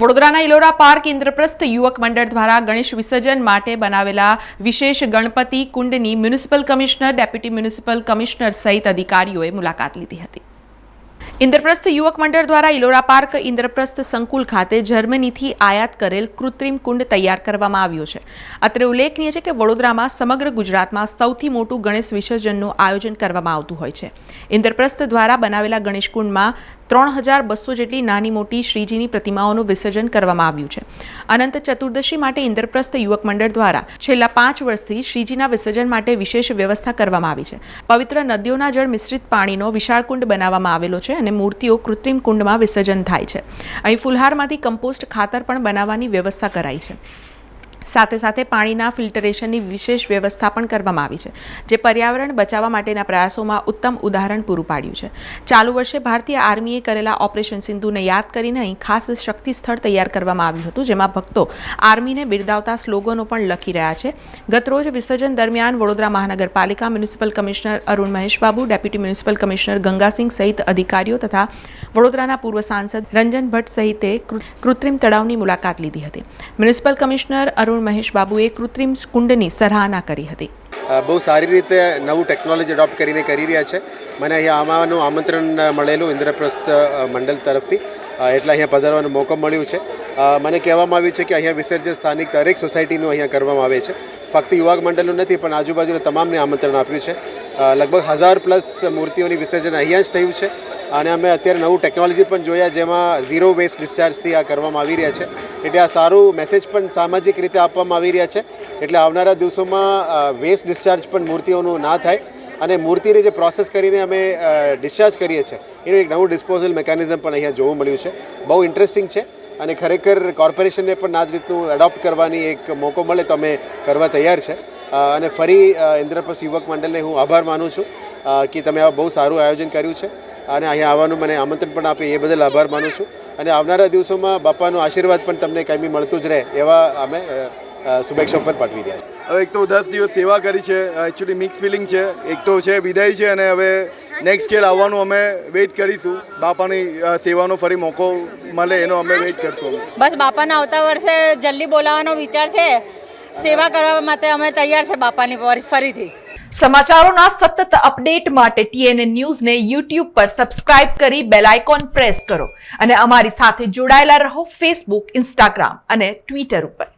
વડોદરાના ઇલોરા પાર્ક ઇન્દ્રપ્રસ્થ યુવક મંડળ દ્વારા ગણેશ વિસર્જન માટે બનાવેલા વિશેષ ગણપતિ કુંડની municipal commissioner, deputy municipal commissioner સહિત અધિકારીઓએ મુલાકાત લીધી હતી. ઇન્દ્રપ્રસ્થ યુવક મંડળ દ્વારા ઇલોરા પાર્ક ઇન્દ્રપ્રસ્થ સંકુલ ખાતે જર્મનીથી આયાત કરેલ કૃત્રિમ કુંડ તૈયાર કરવામાં આવ્યો છે. અત્રે ઉલ્લેખનીય છે કે વડોદરામાં સમગ્ર ગુજરાતમાં સૌથી મોટું ગણેશ વિસર્જનનું આયોજન કરવામાં આવતું હોય છે. ઇન્દ્રપ્રસ્થ દ્વારા બનાવેલા ગણેશ કુંડમાં 3200 જેટલી નાની મોટી શ્રીજીની પ્રતિમાઓનું વિસર્જન કરવામાં આવ્યું છે. અનંત ચતુર્દશી માટે ઇન્દ્રપ્રસ્થ યુવક મંડળ દ્વારા છેલ્લા 5 વર્ષથી શ્રીજીના વિસર્જન માટે વિશેષ વ્યવસ્થા કરવામાં આવી છે. પવિત્ર નદીઓના જળ મિશ્રિત પાણીનો વિશાળ કુંડ બનાવવામાં આવેલો છે અને મૂર્તિઓ કૃત્રિમ કુંડમાં વિસર્જન થાય છે. અહીં ફુલહારમાંથી કમ્પોસ્ટ ખાતર પણ બનાવવાની વ્યવસ્થા કરાઈ છે. સાથે સાથે પાણીના ફિલ્ટરેશનની વિશેષ વ્યવસ્થા પણ કરવામાં આવી છે, જે પર્યાવરણ બચાવવા માટેના પ્રયાસોમાં ઉત્તમ ઉદાહરણ પૂરું પાડ્યું છે. ચાલુ વર્ષે ભારતીય આર્મીએ કરેલા ઓપરેશન સિંધુને યાદ કરીને અહીં ખાસ શક્તિ સ્થળ તૈયાર કરવામાં આવ્યું હતું, જેમાં ભક્તો આર્મીને બિરદાવતા સ્લોગનો પણ લખી રહ્યા છે. ગતરોજ વિસર્જન દરમિયાન વડોદરા મહાનગરપાલિકા municipal commissioner Arun Maheshbabu, deputy municipal commissioner Gangasingh સહિત અધિકારીઓ તથા વડોદરાના પૂર્વ સાંસદ રંજન ભટ્ટ સહિતે કૃત્રિમ તળાવની મુલાકાત લીધી હતી. મ્યુનિસિપલ કમિશનર અરુણ મહેશબાબુએ કૃત્રિમ કુંડની સરાહના કરી હતી. બહુ સારી રીતે નવું ટેકનોલોજી એડોપ્ટ કરીને કરી રહ્યા છે. મને અહીંયા આવવાનું આમંત્રણ મળેલું ઇન્દ્રપ્રસ્થ મંડળ તરફથી, એટલે અહીંયા પધારવાનો મોકો મળ્યો છે. મને કહેવામાં આવ્યું છે કે અહીંયા વિસર્જન સ્થાનિક દરેક સોસાયટીનું અહીંયા કરવામાં આવે છે. ફક્ત યુવક મંડળનું નથી, પણ આજુબાજુના તમામને આમંત્રણ આપ્યું છે. લગભગ 1000+ મૂર્તિઓની વિસર્જન અહીંયા જ થયું છે. અને અમે અત્યારે નવું ટેકનોલોજી પણ જોયા, જેમાં ઝીરો વેસ્ટ ડિસ્ચાર્જથી આ કરવામાં આવી રહ્યા છે. એટલે આ સારું મેસેજ પણ સામાજિક રીતે આપવામાં આવી રહ્યા છે. એટલે આવનારા દિવસોમાં વેસ્ટ ડિસ્ચાર્જ પણ મૂર્તિઓનું ના થાય અને મૂર્તિની જે પ્રોસેસ કરીને અમે ડિસ્ચાર્જ કરીએ છીએ એનું એક નવું ડિસ્પોઝલ મિકેનિઝમ પણ અહીંયા જોવા મળ્યું છે. બહુ ઇન્ટરેસ્ટિંગ છે અને ખરેખર કોર્પોરેશનને પણ આ જ રીતનું એડોપ્ટ કરવાની એક મોકો મળે તો અમે કરવા તૈયાર છે. અને ફરી ઇન્દ્રપ્રસ્થ યુવક મંડળને હું આભાર માનું છું કે તમે આ બહુ સારું આયોજન કર્યું છે અને અહીંયા આવવાનું મને આમંત્રણ પણ આપ્યું, એ બદલ આભાર માનું છું. અને આવનારા દિવસોમાં બાપાનો આશીર્વાદ પણ તમને કાયમી મળતું જ રહે એવા અમે શુભેચ્છાઓ પણ પાઠવી રહ્યા છીએ. હવે એક તો 10 દિવસ સેવા કરી છે, એકચ્યુઅલી મિક્સ ફિલિંગ છે. એક તો છે વિદાય છે અને હવે નેક્સ્ટ સ્કેલ આવવાનું અમે વેઇટ કરીશું. બાપાની સેવાનો ફરી મોકો મળે એનો અમે વેઇટ કરશું. બસ બાપાના આવતા વર્ષે જલ્દી બોલાવવાનો વિચાર છે. સેવા કરવા માટે અમે તૈયાર છે બાપાની ફરીથી. સમાચારોના સતત અપડેટ માટે TNN ન્યૂઝને YouTube પર સબસ્ક્રાઇબ કરી બેલ આઇકોન પ્રેસ કરો અને અમારી સાથે જોડાયેલા રહો Facebook, Instagram અને Twitter ઉપર.